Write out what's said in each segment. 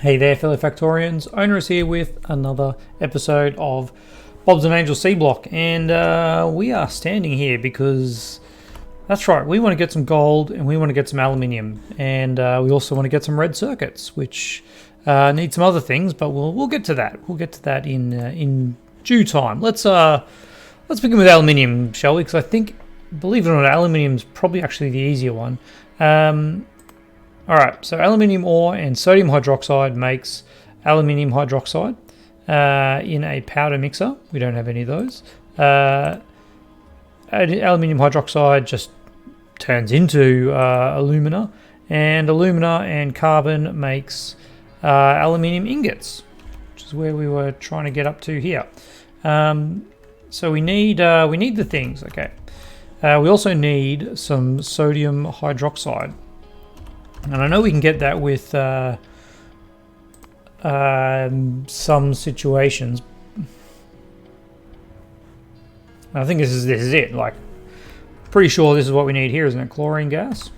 Hey there, fellow Factorians. Owner is here with another episode of Bob's and Angels Seablock, and we are standing here because that's right, we want to get some gold and we want to get some aluminium, and we also want to get some red circuits, which need some other things, but we'll get to that. We'll get to that in due time. Let's begin with aluminium, shall we? Because I think, believe it or not, aluminium is probably actually the easier one. Alright, so aluminium ore and sodium hydroxide makes aluminium hydroxide in a powder mixer. We don't have any of those. Aluminium hydroxide just turns into alumina, and alumina and carbon makes aluminium ingots, which is where we were trying to get up to here. So we need the things, okay. We also need some sodium hydroxide. And I know we can get that with some situations. I think this is it. Like, pretty sure this is what we need here, isn't it? Chlorine gas.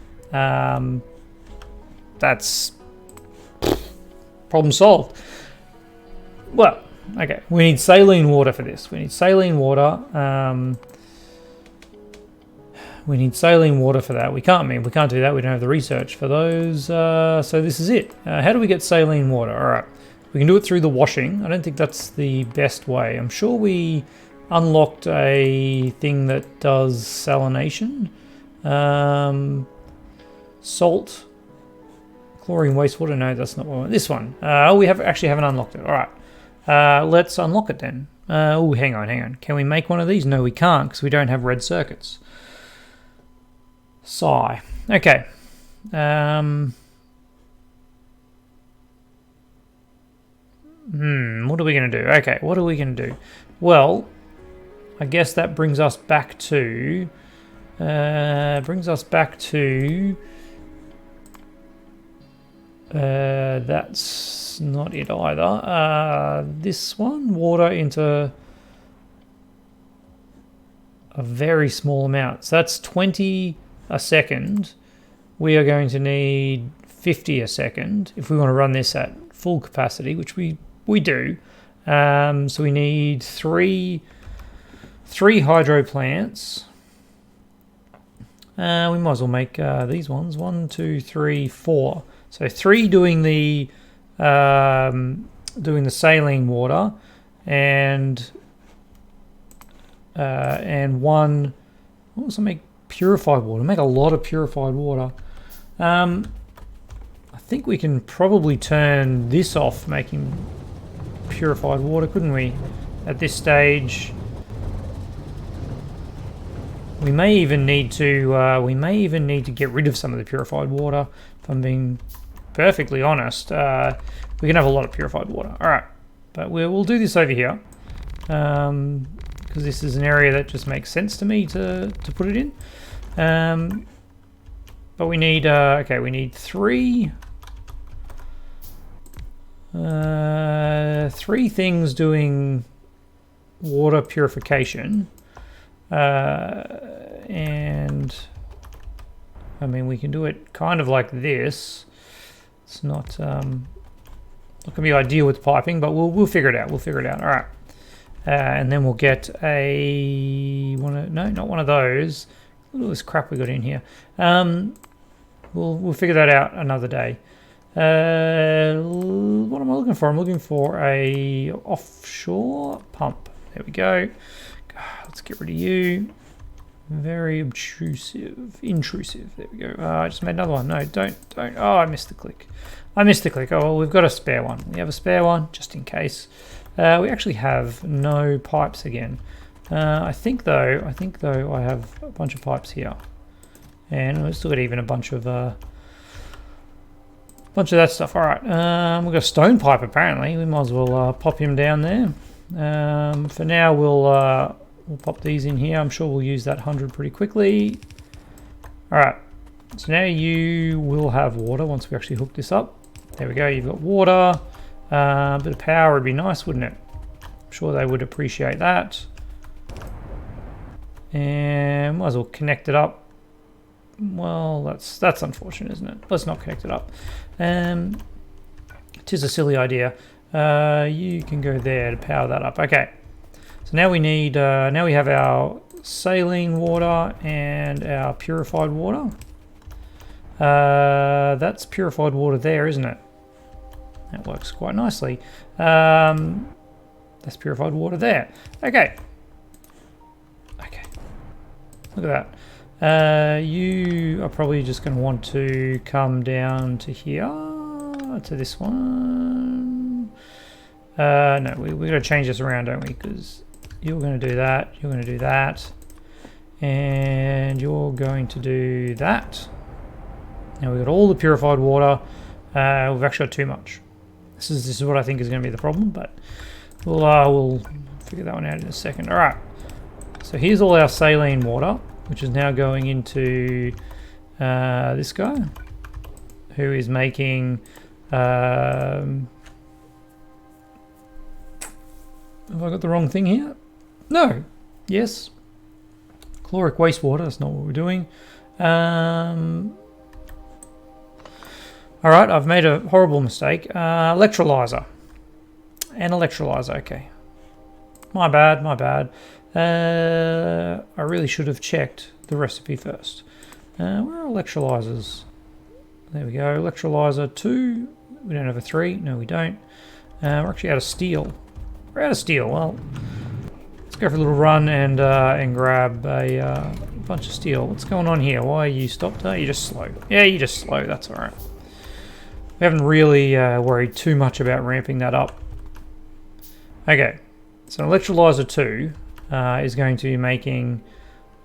That's problem solved. Well, okay. We need saline water for this. We need saline water. We need saline water for that. We can't do that. We don't have the research for those. So this is it. How do we get saline water? All right. We can do it through the washing. I don't think that's the best way. I'm sure we unlocked a thing that does salination. Salt. Chlorine wastewater. No, that's not what I want. This one. We actually haven't unlocked it. All right. Let's unlock it then. Oh, hang on. Can we make one of these? No, we can't because we don't have red circuits. Sigh. Okay. What are we going to do? Okay, what are we going to do? Well, I guess that brings us back to... that's not it either. This one, water into a very small amount. So that's 20... a second. We are going to need 50 a second if we want to run this at full capacity, which we do. So we need three hydro plants. We might as well make these ones 1, 2, 3, 4. So 3 doing the saline water, and 1. What was I make? Purified water. Make a lot of purified water. I think we can probably turn this off, making purified water, couldn't we? At this stage, we may even need to get rid of some of the purified water. If I'm being perfectly honest, we can have a lot of purified water. All right, but we'll do this over here. Because this is an area that just makes sense to me to put it in. But we need we need 3 things doing water purification, and I mean we can do it kind of like this. It's not gonna be ideal with piping, but we'll figure it out. All right. And then we'll get not one of those. Look at all this crap we got in here. We'll figure that out another day. What am I looking for? I'm looking for a offshore pump. There we go. Let's get rid of you. Very intrusive. There we go. I just made another one. No, don't. Oh, I missed the click. Oh, well, we've got a spare one. We have a spare one just in case. We actually have no pipes again. I think though I have a bunch of pipes here, and we've still got even a bunch of that stuff. All right, we've got a stone pipe apparently. We might as well pop him down there. For now, we'll pop these in here. I'm sure we'll use that 100 pretty quickly. All right, so now you will have water once we actually hook this up. There we go. You've got water. A bit of power would be nice, wouldn't it? I'm sure they would appreciate that. And might as well connect it up. Well, that's unfortunate, isn't it? Let's not connect it up. 'tis a silly idea. You can go there to power that up. Okay. So now we need, now we have our saline water and our purified water. That's purified water there, isn't it? That works quite nicely. That's purified water there. Okay. Okay. Look at that. You are probably just going to want to come down to here, to this one. No, we're going to change this around, don't we? Because you're going to do that, you're going to do that, and you're going to do that. Now we've got all the purified water. We've actually got too much. This is what I think is going to be the problem, but we'll figure that one out in a second. All right. So here's all our saline water, which is now going into this guy, who is making. Have I got the wrong thing here? No. Yes. Chloric wastewater. That's not what we're doing. All right, I've made a horrible mistake. Electrolyzer. An electrolyzer, okay. My bad, my bad. I really should have checked the recipe first. Where are electrolyzers? There we go, electrolyzer 2. We don't have a 3, no we don't. We're actually out of steel. We're out of steel, well. Let's go for a little run and grab a bunch of steel. What's going on here? Why are you stopped? You're just slow. Yeah, you're just slow, that's all right. We haven't really worried too much about ramping that up. Okay, so electrolyzer 2 is going to be making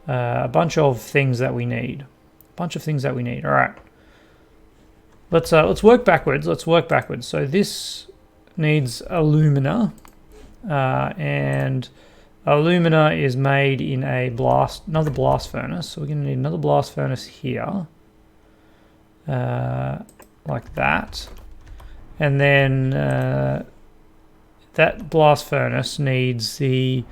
a bunch of things that we need. A bunch of things that we need. All right. Let's work backwards. Let's work backwards. So this needs alumina, and alumina is made in another blast furnace. So we're going to need another blast furnace here. Like that, and then that blast furnace needs the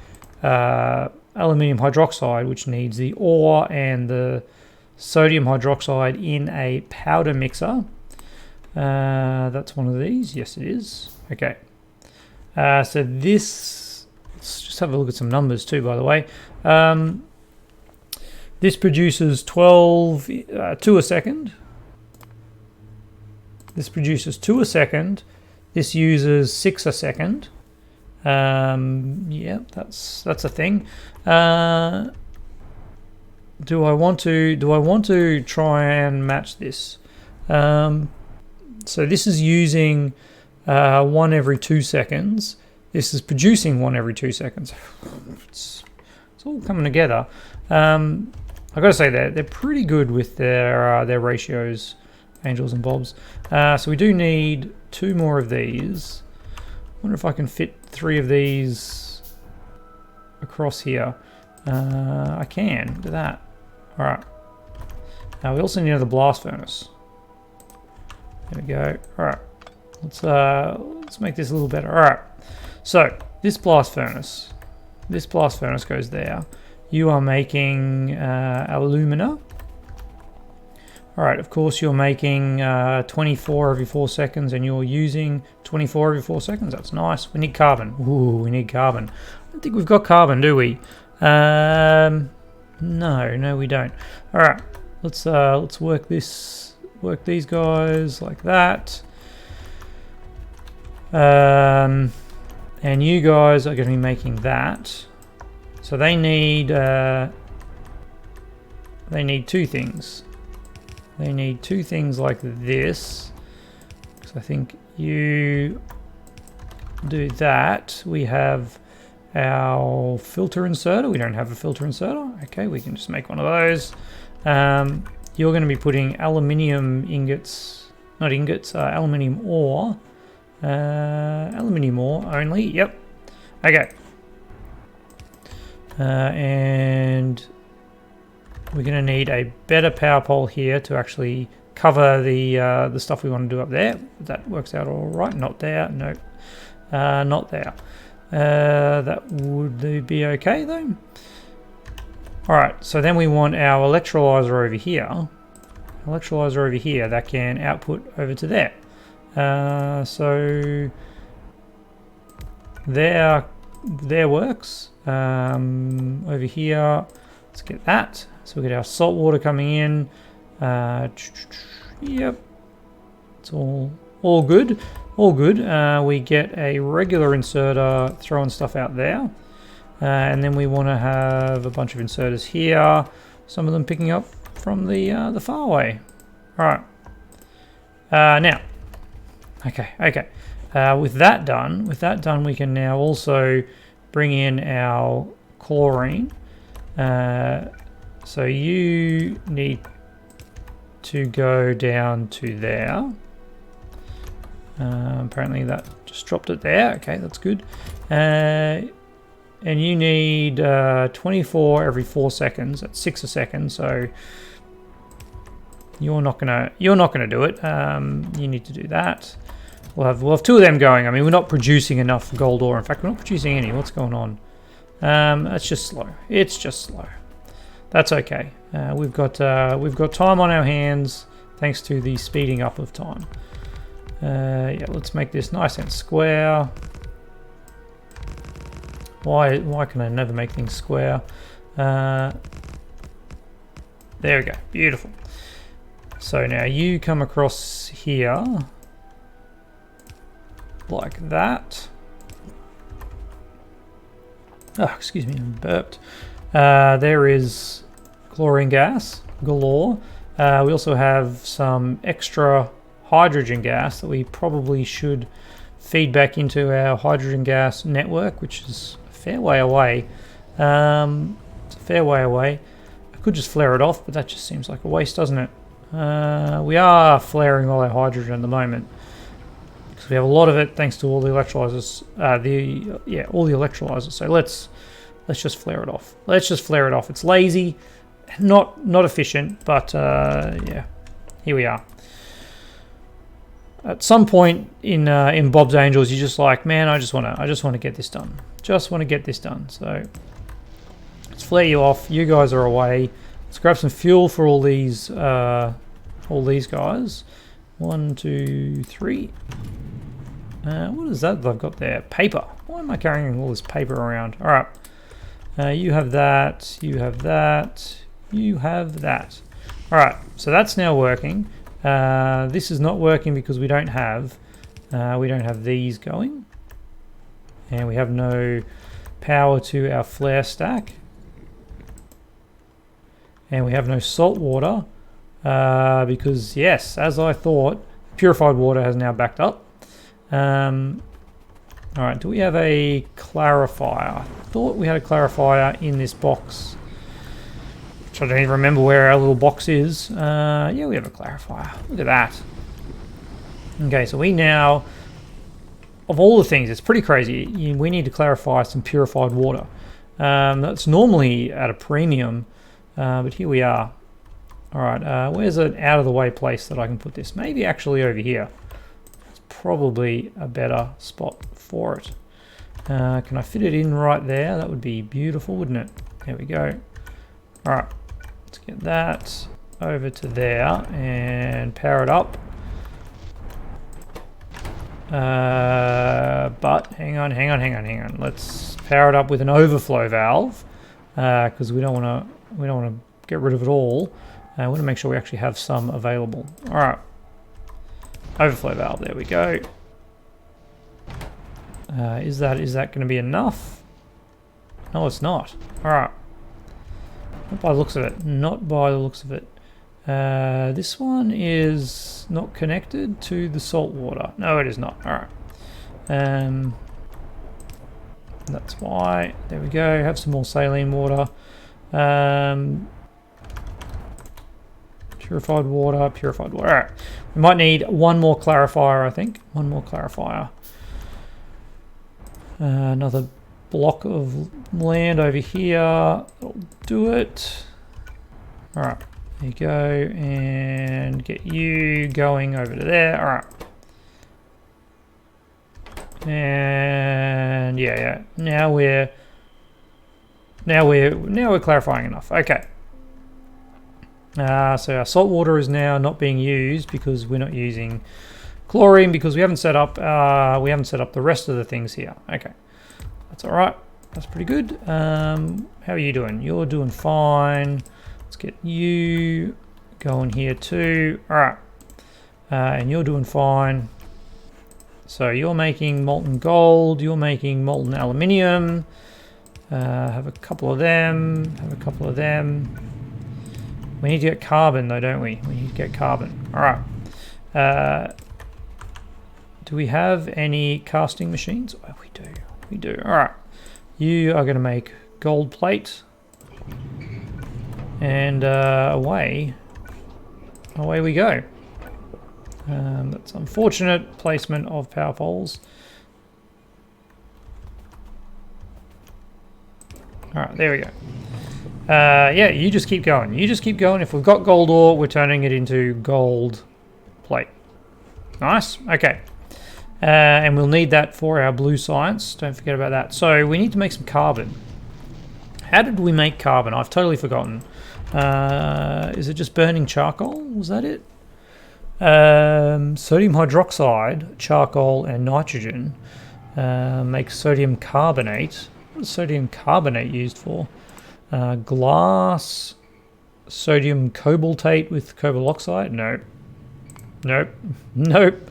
aluminium hydroxide, which needs the ore and the sodium hydroxide in a powder mixer. That's one of these. Yes, it is. Okay. So this, let's just have a look at some numbers too, by the way. This produces 2 a second. This produces 2 a second. This uses 6 a second. Yeah, that's a thing. Do I want to try and match this? So this is using 1 every 2 seconds. This is producing 1 every 2 seconds. It's all coming together. I've got to say they're pretty good with their ratios. Angels and bobs. So we do need 2 more of these. I wonder if I can fit 3 of these across here. I can do that. All right. Now we also need another blast furnace. There we go. All right. Let's make this a little better. All right. So this blast furnace goes there. You are making alumina. All right, of course you're making 24 every 4 seconds, and you're using 24 every 4 seconds. That's nice. We need carbon. Ooh, we need carbon. I don't think we've got carbon, do we? No, we don't. All right, let's work these guys like that. And you guys are going to be making that. So they need 2 things. They need 2 things like this. So I think you do that. We have our filter inserter. We don't have a filter inserter. Okay, we can just make one of those. You're going to be putting aluminium ingots, not ingots, aluminium ore. Aluminium ore only. Yep. Okay. And we're going to need a better power pole here to actually cover the stuff we want to do up there. That works out all right. Not there. No. Not there. That would be okay though. All right. So then we want our electrolyzer over here. Electrolyzer over here that can output over to there. So there works. Over here, let's get that. So we get our salt water coming in. Yep, it's all good. All good. We get a regular inserter throwing stuff out there. And then we want to have a bunch of inserters here. Some of them picking up from the far away. All right. Now, okay. With that done, we can now also bring in our chlorine. So you need to go down to there. Apparently that just dropped it there. Okay, that's good. And you need 24 every 4 seconds. That's 6 a second. So you're not gonna do it. You need to do that. We'll have 2 of them going. I mean, we're not producing enough gold ore. In fact, we're not producing any. What's going on? It's just slow. It's just slow. That's okay. We've got time on our hands thanks to the speeding up of time. Yeah, let's make this nice and square. Why can I never make things square? There we go. Beautiful. So now you come across here like that. Oh, excuse me, I burped. There is chlorine gas galore. We also have some extra hydrogen gas that we probably should feed back into our hydrogen gas network, which is a fair way away. It's a fair way away. I could just flare it off, but that just seems like a waste, doesn't it? We are flaring all our hydrogen at the moment because we have a lot of it thanks to all the electrolyzers. All the electrolyzers. So let's just flare it off. Let's just flare it off. It's lazy, not efficient, but yeah, here we are. At some point in Bob's Angels, you're just like, man, I just want to get this done. Just want to get this done. So let's flare you off. You guys are away. Let's grab some fuel for all these guys. 1, 2, 3. What is that I've got there? Paper. Why am I carrying all this paper around? All right. You have that. You have that. You have that. All right. So that's now working. This is not working because we don't have these going, and we have no power to our flare stack, and we have no salt water because, yes, as I thought, purified water has now backed up. All right, do we have a clarifier? I thought we had a clarifier in this box. I don't even remember where our little box is. Yeah, we have a clarifier. Look at that. Okay, so we now, of all the things, it's pretty crazy. We need to clarify some purified water. That's normally at a premium, but here we are. All right, where's an out-of-the-way place that I can put this? Maybe actually over here. It's probably a better spot for it. Can I fit it in right there? That would be beautiful, wouldn't it? There we go. All right. Let's get that over to there and power it up. But hang on. Let's power it up with an overflow valve because we don't want to get rid of it all. I want to make sure we actually have some available. All right, overflow valve. There we go. Is that going to be enough? No, it's not. All right. Not by the looks of it. Not by the looks of it. This one is not connected to the salt water. No, it is not. All right. That's why. There we go. Have some more saline water. Purified water. All right. We might need one more clarifier, I think. One more clarifier. Another block of land over here. That'll do it. All right, there you go, and get you going over to there. All right, and yeah. Now we're clarifying enough. Okay. So our salt water is now not being used because we're not using chlorine because we haven't set up the rest of the things here. Okay, that's all right. That's pretty good. How are you doing? You're doing fine. Let's get you going here too. All right, and you're doing fine. So you're making molten gold. You're making molten aluminium. Have a couple of them. Have a couple of them. We need to get carbon though, don't we? We need to get carbon. All right. Do we have any casting machines? Oh, we do. We do. All right. You are going to make gold plate. And away we go. That's unfortunate placement of power poles. All right, there we go. Yeah, you just keep going. You just keep going. If we've got gold ore, we're turning it into gold plate. Nice. Okay. And we'll need that for our blue science. Don't forget about that. So we need to make some carbon. How did we make carbon? I've totally forgotten. Is it just burning charcoal? Was that it? Sodium hydroxide, charcoal, and nitrogen make sodium carbonate. What is sodium carbonate used for? Glass, sodium cobaltate with cobalt oxide? Nope. Nope. Nope.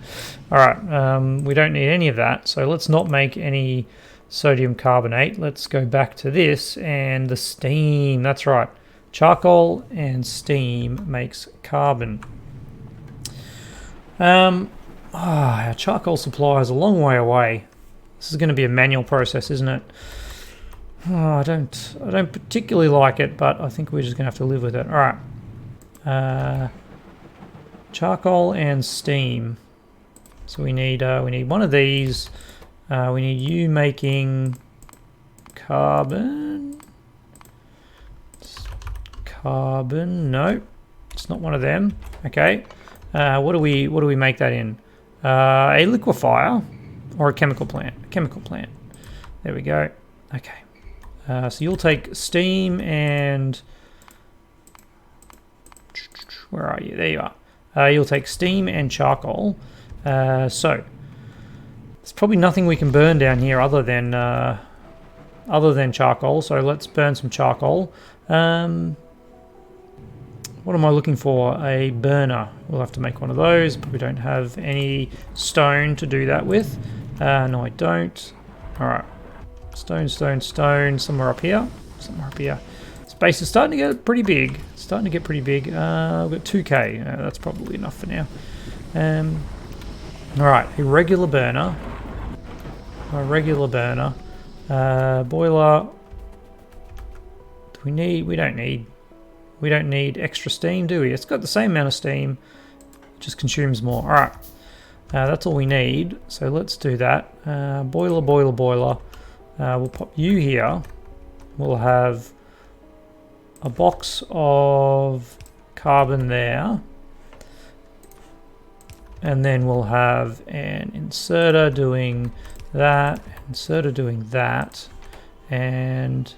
All right. We don't need any of that. So let's not make any sodium carbonate. Let's go back to this and the steam. That's right. Charcoal and steam makes carbon. Our charcoal supply is a long way away. This is going to be a manual process, isn't it? Oh, I don't particularly like it, but I think we're just going to have to live with it. All right. Charcoal and steam. So we need one of these. We need you making carbon. Carbon. No, it's not one of them. Okay. What do we make that in? A liquefier or a chemical plant? A chemical plant. There we go. Okay. So you'll take steam and where are you? There you are. You'll take steam and charcoal. So there's probably nothing we can burn down here other than charcoal. So let's burn some charcoal. What am I looking for? A burner. We'll have to make one of those. But we don't have any stone to do that with. No, I don't. All right. Stone, stone, stone. Somewhere up here. Somewhere up here. Space is starting to get pretty big. It's starting to get pretty big. We've got 2K. That's probably enough for now. All right. A regular burner. A regular burner. Boiler. Do we need? We don't need. We don't need extra steam, do we? It's got the same amount of steam. It just consumes more. All right. That's all we need. So let's do that. Boiler, boiler, boiler. We'll pop you here. We'll have a box of carbon there. And then we'll have an inserter doing that, inserter doing that, and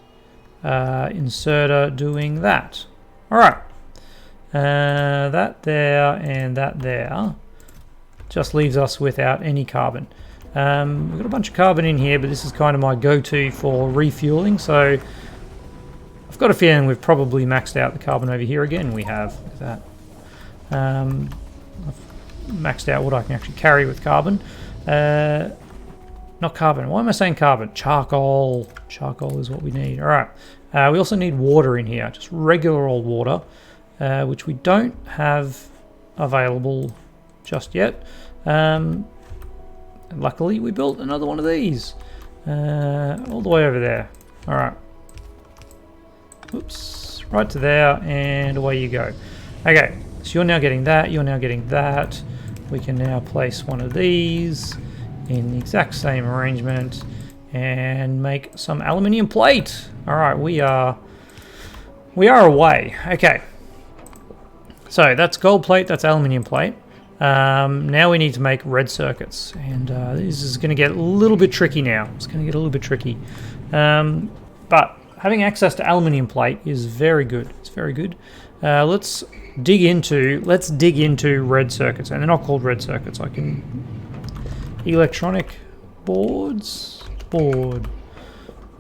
inserter doing that. All right. That there and that there just leaves us without any carbon. We've got a bunch of carbon in here, but this is kind of my go-to for refueling. So I've got a feeling we've probably maxed out the carbon over here again. We have. Look at that. I've maxed out what I can actually carry with carbon. Not carbon. Why am I saying carbon? Charcoal. Charcoal is what we need. All right. We also need water in here, just regular old water, which we don't have available just yet. And luckily, we built another one of these all the way over there. All right. Oops. Right to there, and away you go. Okay. So you're now getting that. You're now getting that. We can now place one of these in the exact same arrangement and make some aluminium plate. All right, we are away. Okay, so that's gold plate, that's aluminium plate. Now we need to make red circuits, and this is going to get a little bit tricky now. It's going to get a little bit tricky, but having access to aluminium plate is very good. It's very good. Let's dig into red circuits, and they're not called red circuits. I can electronic boards board.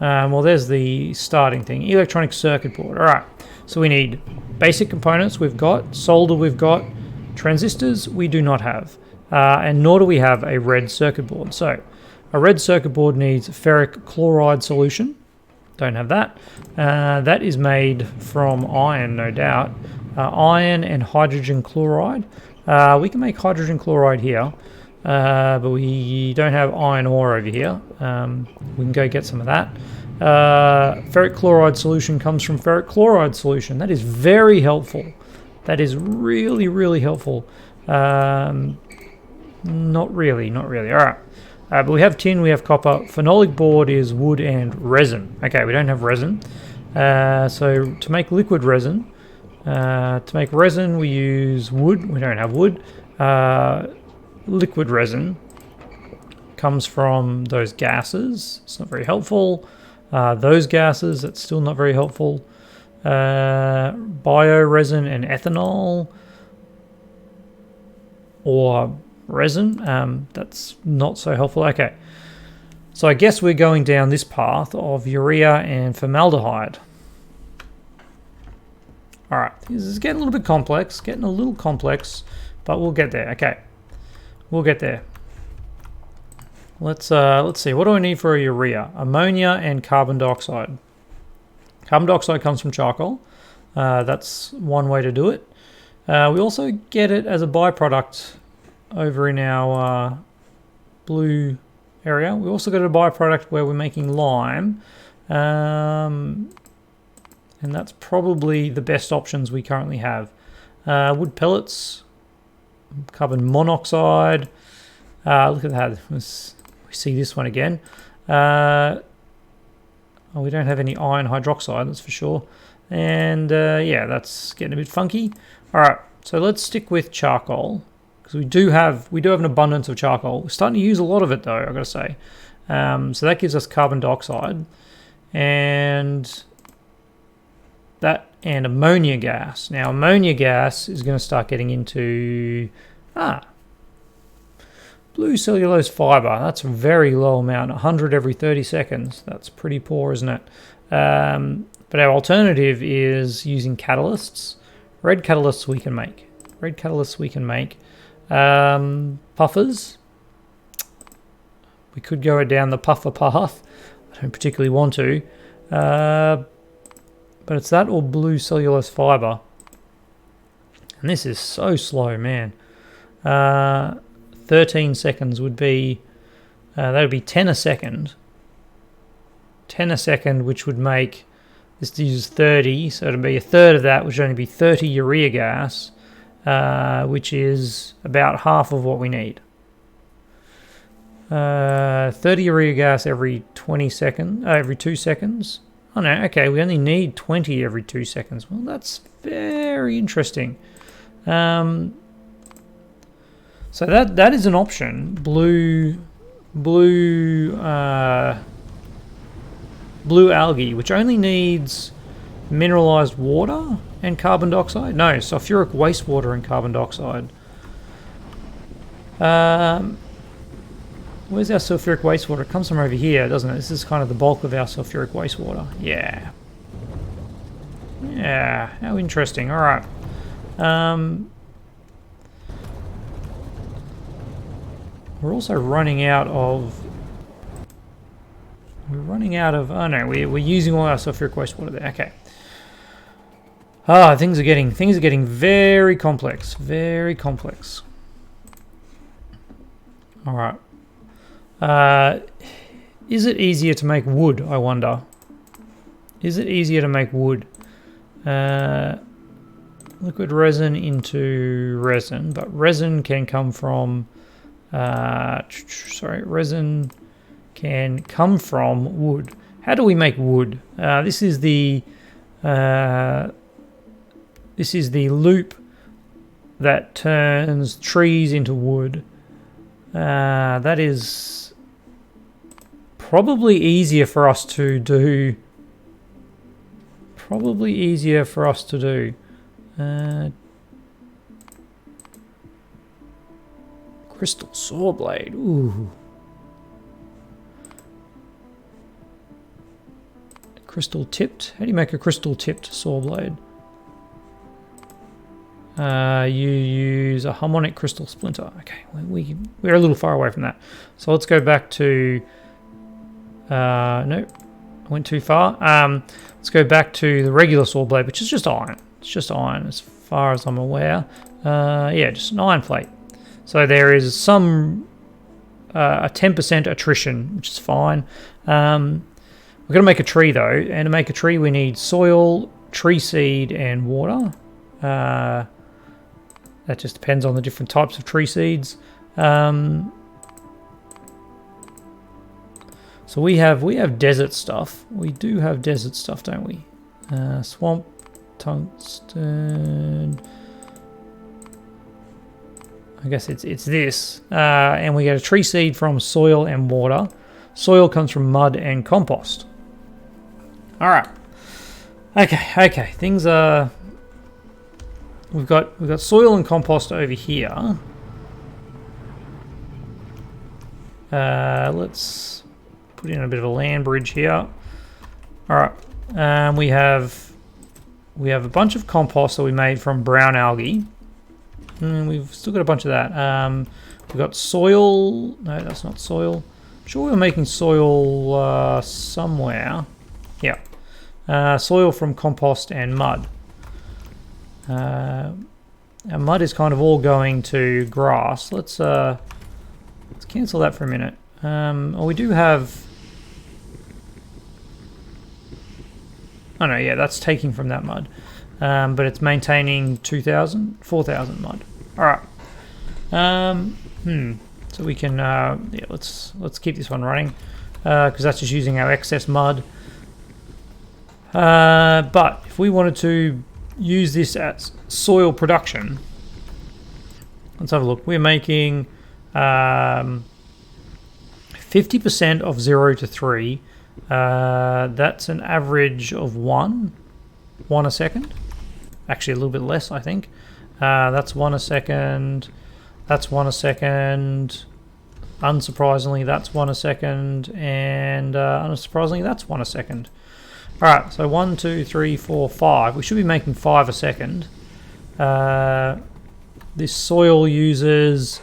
Well, there's the starting thing. Electronic circuit board. All right. So we need basic components. We've got solder. We've got transistors. We do not have, and nor do we have a red circuit board. So a red circuit board needs ferric chloride solution. Don't have that. That is made from iron, no doubt. Iron and hydrogen chloride. We can make hydrogen chloride here, but we don't have iron ore over here. We can go get some of that. Ferric chloride solution comes from ferric chloride solution. That is very helpful. That is really, really helpful. Not really. All right. But we have tin, we have copper. Phenolic board is wood and resin. Okay, we don't have resin. So to make liquid resin, we use wood. We don't have wood. Liquid resin comes from those gases. It's not very helpful. Those gases, that's still not very helpful. Bioresin and ethanol, or resin, that's not so helpful. Okay, so I guess we're going down this path of urea and formaldehyde. All right, this is getting a little bit complex, but we'll get there. Okay, we'll get there. Let's see, what do I need for a urea? Ammonia and carbon dioxide. Carbon dioxide comes from charcoal. That's one way to do it. We also get it as a byproduct over in our blue area. We also got a byproduct where we're making lime, and that's probably the best options we currently have. Wood pellets, carbon monoxide. Look at that. We see this one again. We don't have any iron hydroxide, that's for sure. And yeah, that's getting a bit funky. All right, so let's stick with charcoal, because we do have an abundance of charcoal. We're starting to use a lot of it though, I've got to say. So that gives us carbon dioxide, and that and ammonia gas. Now ammonia gas is going to start getting into blue cellulose fiber. That's a very low amount, 100 every 30 seconds. That's pretty poor, isn't it? But our alternative is using catalysts. Red catalysts we can make. Puffers. We could go down the puffer path. I don't particularly want to. But it's that or blue cellulose fiber. And this is so slow, man. 13 seconds would be, that would be 10 a second. 10 a second, which would make, this uses 30, so it would be a third of that, which would only be 30 urea gas, which is about half of what we need. 30 urea gas every 20 seconds, every 2 seconds. Oh no, okay, we only need 20 every 2 seconds. Well, that's very interesting. So that is an option. Blue algae, which only needs mineralized water and carbon dioxide. No, sulfuric wastewater and carbon dioxide. Where's our sulfuric wastewater? It comes from over here, doesn't it? This is kind of the bulk of our sulfuric wastewater. Yeah. Yeah, how interesting. All right. We're also running out of... oh no, we're using all our sulfuric wastewater there. Okay. Things are getting very complex. Very complex. All right. Is it easier to make wood, I wonder? Is it easier to make wood? Liquid resin into resin, but resin can come from... resin can come from wood. How do we make wood? This is the loop that turns trees into wood. That is probably easier for us to do probably easier for us to do. Crystal saw blade. Ooh. Crystal tipped. How do you make a crystal tipped saw blade? You use a harmonic crystal splinter. Okay, we're a little far away from that. So let's go back to... no, I went too far. Let's go back to the regular saw blade, which is just iron. It's just iron as far as I'm aware. Yeah, just an iron plate. So there is some... a 10% attrition, which is fine. We're going to make a tree though, and to make a tree we need soil, tree seed, and water. That just depends on the different types of tree seeds. So we have desert stuff. We do have desert stuff, don't we? Swamp, tungsten. I guess it's this, and we get a tree seed from soil and water. Soil comes from mud and compost. All right. Okay. Things are. We've got soil and compost over here. Let's put in a bit of a land bridge here. All right. We have a bunch of compost that we made from brown algae. We've still got a bunch of that. We've got soil. No, that's not soil. I'm sure we were making soil somewhere. Yeah. Soil from compost and mud. Our mud is kind of all going to grass. Let's cancel that for a minute. Oh, we do have... Oh no, yeah, that's taking from that mud. But it's maintaining 4,000 mud. All right. So we can, yeah, let's keep this one running because that's just using our excess mud. But if we wanted to use this as soil production, let's have a look. We're making 50% of 0 to 3. That's an average of 1 a second. Actually, a little bit less, I think. That's 1 a second. That's 1 a second. Unsurprisingly, that's 1 a second. And unsurprisingly, that's 1 a second. Alright, so 1, 2, 3, 4, 5. We should be making 5 a second. This soil uses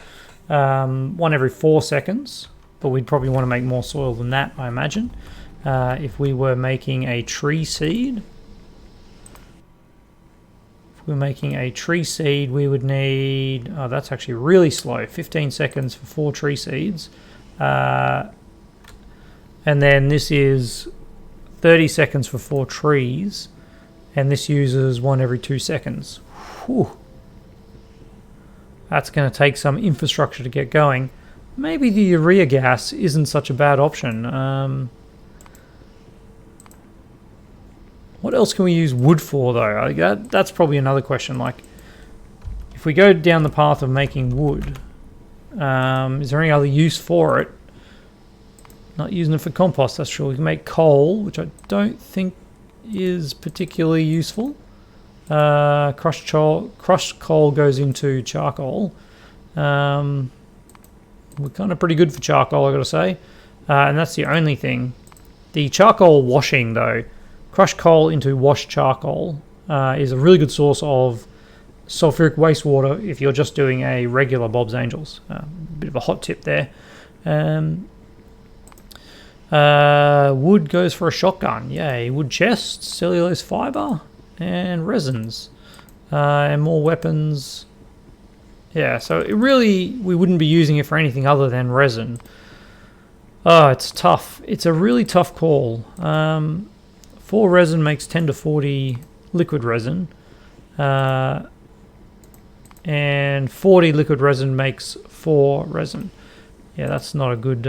1 every 4 seconds. But we'd probably want to make more soil than that, I imagine. If we were making a tree seed. We're making a tree seed, we would need... Oh, that's actually really slow. 15 seconds for 4 tree seeds. And then this is 30 seconds for 4 trees. And this uses 1 every 2 seconds. Whew. That's going to take some infrastructure to get going. Maybe the urea gas isn't such a bad option. What else can we use wood for, though? That's probably another question. Like, if we go down the path of making wood, is there any other use for it? Not using it for compost, that's true. We can make coal, which I don't think is particularly useful. Crushed coal goes into charcoal. We're kind of pretty good for charcoal, I gotta say. And that's the only thing. The charcoal washing, though, crushed coal into washed charcoal is a really good source of sulfuric wastewater if you're just doing a regular Bob's Angels. Bit of a hot tip there. Wood goes for a shotgun. Yay. Wood chests, cellulose fiber, and resins. And more weapons. Yeah, so it really, we wouldn't be using it for anything other than resin. Oh, it's tough. It's a really tough call. 4 resin makes 10 to 40 liquid resin. And 40 liquid resin makes 4 resin. Yeah, that's not a good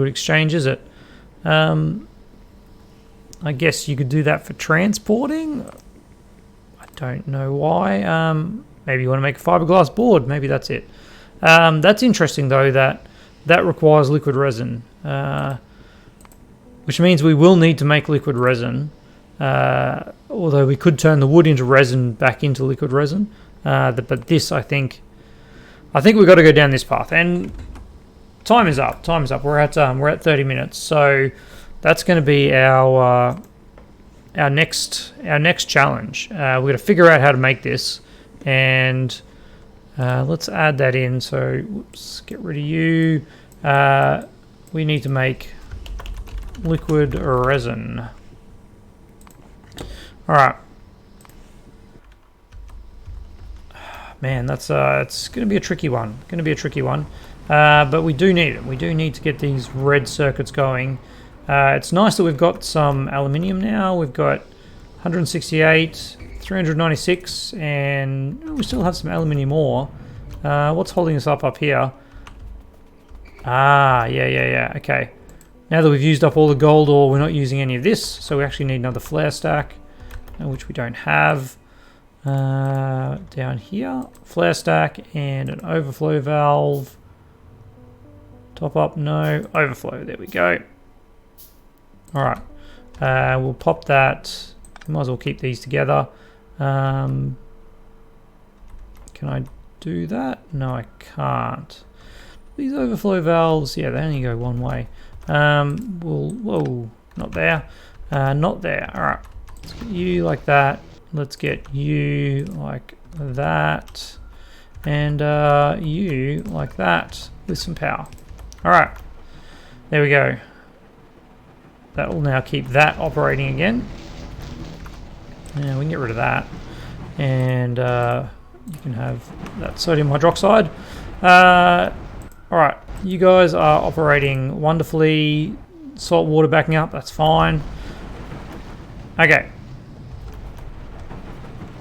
exchange, is it? I guess you could do that for transporting. I don't know why. Maybe you want to make a fiberglass board. Maybe that's it. That's interesting, though, that requires liquid resin. Which means we will need to make liquid resin. Although we could turn the wood into resin back into liquid resin. But this, I think we've got to go down this path. And time is up. We're at 30 minutes. So that's going to be our next challenge. We've got to figure out how to make this, and let's add that in. So, whoops, get rid of you. We need to make liquid resin. All right. Man, that's it's going to be a tricky one. But we do need it. We do need to get these red circuits going. It's nice that we've got some aluminium now. We've got 168, 396, and we still have some aluminium ore. What's holding us up here? Yeah. Okay. Now that we've used up all the gold ore, we're not using any of this, so we actually need another flare stack, which we don't have. Down here, flare stack and an overflow valve. Top up, no. Overflow, there we go. Alright, we'll pop that. Might as well keep these together. Can I do that? No, I can't. These overflow valves, yeah, they only go one way. Whoa, not there. Not there. Alright, let's get you like that. Let's get you like that. And you like that with some power. Alright, there we go. That will now keep that operating again. Yeah, we can get rid of that. And you can have that sodium hydroxide. Alright, you guys are operating wonderfully. Salt water backing up, that's fine. Okay.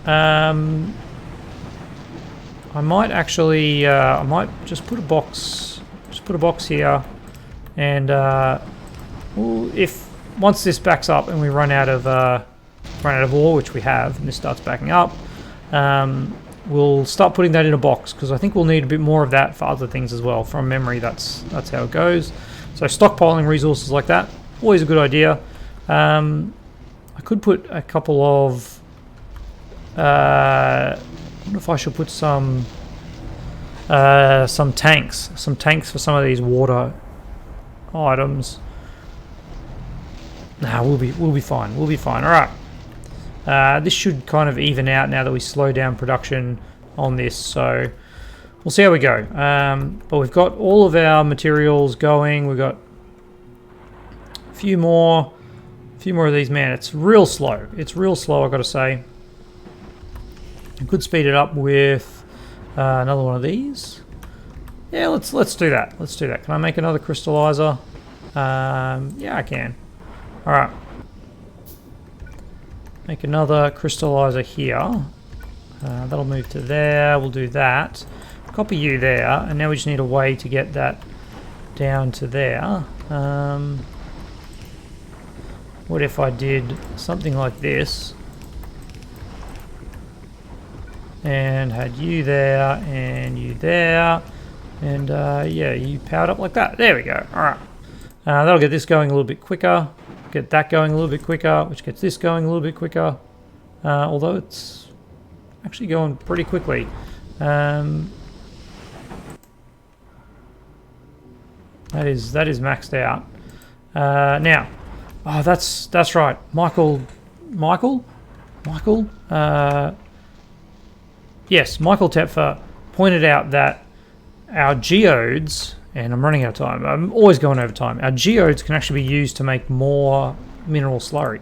I might actually, I might just put a box here, and if once this backs up and we run out of ore, which we have, and this starts backing up, we'll start putting that in a box, because I think we'll need a bit more of that for other things as well. From memory, that's how it goes. So stockpiling resources like that, always a good idea. I could put a couple of I wonder if I should put some tanks for some of these water items. Nah, we'll be fine. All right. This should kind of even out now that we slow down production on this. So we'll see how we go. But we've got all of our materials going. We've got a few more of these. Man, it's real slow. I've got to say. I could speed it up with another one of these. Yeah, let's do that. Can I make another crystallizer? Yeah, I can. All right. Make another crystallizer here. That'll move to there. We'll do that. Copy you there, and now we just need a way to get that down to there. What if I did something like this? And had you there, and you there, and yeah, you powered up like that. There we go. Alright. That'll get this going a little bit quicker, get that going a little bit quicker, which gets this going a little bit quicker, although it's actually going pretty quickly. That is maxed out. Now, oh, that's right. Michael. Yes, Michael Tepfer pointed out that our geodes, and I'm running out of time, I'm always going over time, our geodes can actually be used to make more mineral slurry.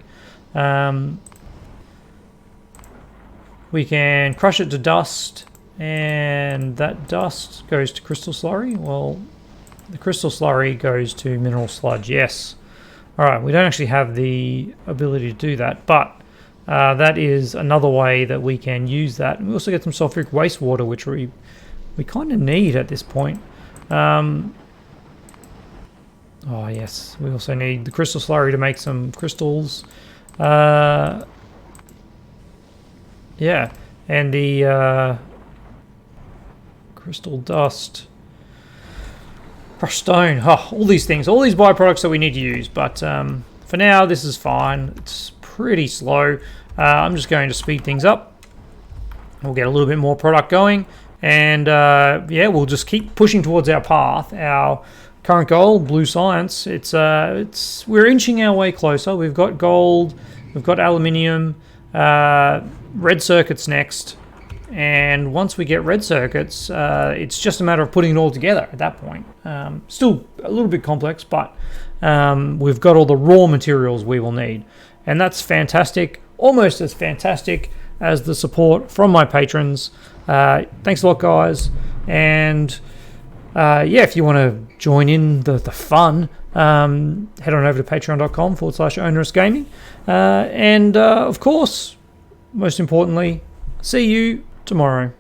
We can crush it to dust, and that dust goes to crystal slurry. Well, the crystal slurry goes to mineral sludge, yes. Alright, we don't actually have the ability to do that, but that is another way that we can use that. And we also get some sulfuric wastewater, which we kind of need at this point. Oh yes, we also need the crystal slurry to make some crystals. Yeah, and the crystal dust, crushed stone, all these things, all these byproducts that we need to use. But for now, this is fine. It's pretty slow. I'm just going to speed things up. We'll get a little bit more product going, and yeah, we'll just keep pushing towards our path. Our current goal, blue science, we're inching our way closer. We've got gold, we've got aluminium, red circuits next, and once we get red circuits, it's just a matter of putting it all together at that point. Still a little bit complex, but we've got all the raw materials we will need, and that's fantastic, almost as fantastic as the support from my patrons. Thanks a lot, guys, and yeah, if you want to join in the fun, head on over to patreon.com/onerousgaming, and of course, most importantly, see you tomorrow.